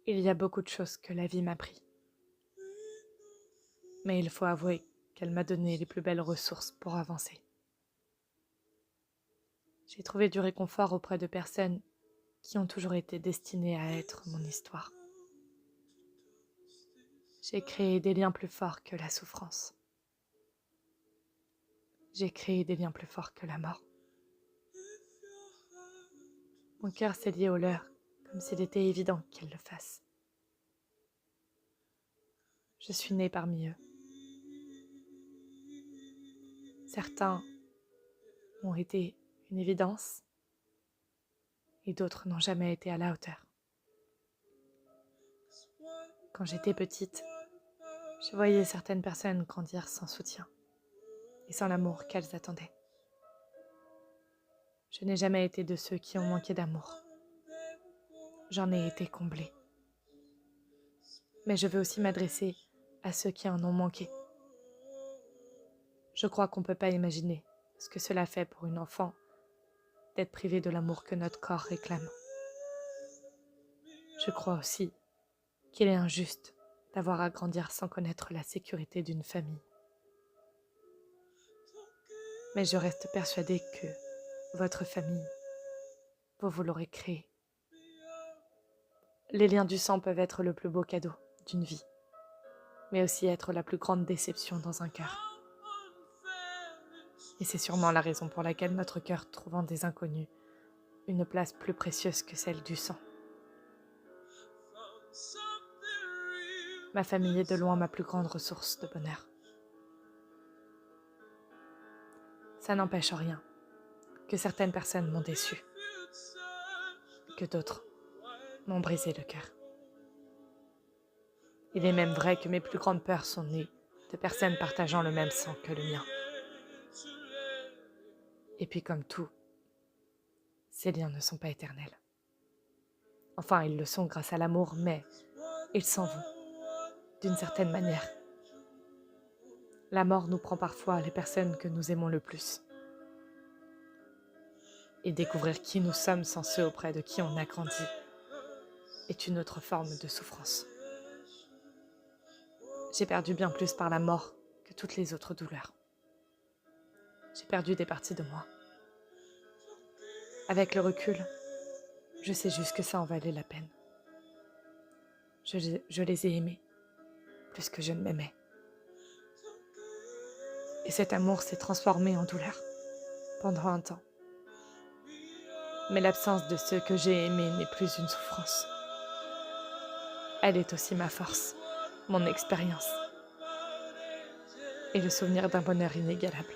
Il y a beaucoup de choses que la vie m'a appris, mais il faut avouer qu'elle m'a donné les plus belles ressources pour avancer. J'ai trouvé du réconfort auprès de personnes qui ont toujours été destinées à être mon histoire. J'ai créé des liens plus forts que la souffrance. J'ai créé des liens plus forts que la mort. Mon cœur s'est lié au leur, comme s'il était évident qu'il le fasse. Je suis née parmi eux. Certains ont été une évidence et d'autres n'ont jamais été à la hauteur. Quand j'étais petite, je voyais certaines personnes grandir sans soutien et sans l'amour qu'elles attendaient. Je n'ai jamais été de ceux qui ont manqué d'amour. J'en ai été comblée. Mais je veux aussi m'adresser à ceux qui en ont manqué. Je crois qu'on ne peut pas imaginer ce que cela fait pour une enfant d'être privée de l'amour que notre corps réclame. Je crois aussi qu'il est injuste d'avoir à grandir sans connaître la sécurité d'une famille. Mais je reste persuadée que votre famille, vous l'aurez créée. Les liens du sang peuvent être le plus beau cadeau d'une vie, mais aussi être la plus grande déception dans un cœur. Et c'est sûrement la raison pour laquelle notre cœur trouve en des inconnus une place plus précieuse que celle du sang. Ma famille est de loin ma plus grande ressource de bonheur. Ça n'empêche en rien que certaines personnes m'ont déçue, que d'autres m'ont brisé le cœur. Il est même vrai que mes plus grandes peurs sont nées de personnes partageant le même sang que le mien. Et puis comme tout, ces liens ne sont pas éternels. Enfin, ils le sont grâce à l'amour, mais ils s'en vont, d'une certaine manière. La mort nous prend parfois les personnes que nous aimons le plus. Et découvrir qui nous sommes sans ceux auprès de qui on a grandi est une autre forme de souffrance. J'ai perdu bien plus par la mort que toutes les autres douleurs. J'ai perdu des parties de moi. Avec le recul, je sais juste que ça en valait la peine. Je les ai aimés, plus que je ne m'aimais. Et cet amour s'est transformé en douleur, pendant un temps. Mais l'absence de ceux que j'ai aimés n'est plus une souffrance. Elle est aussi ma force, mon expérience, et le souvenir d'un bonheur inégalable.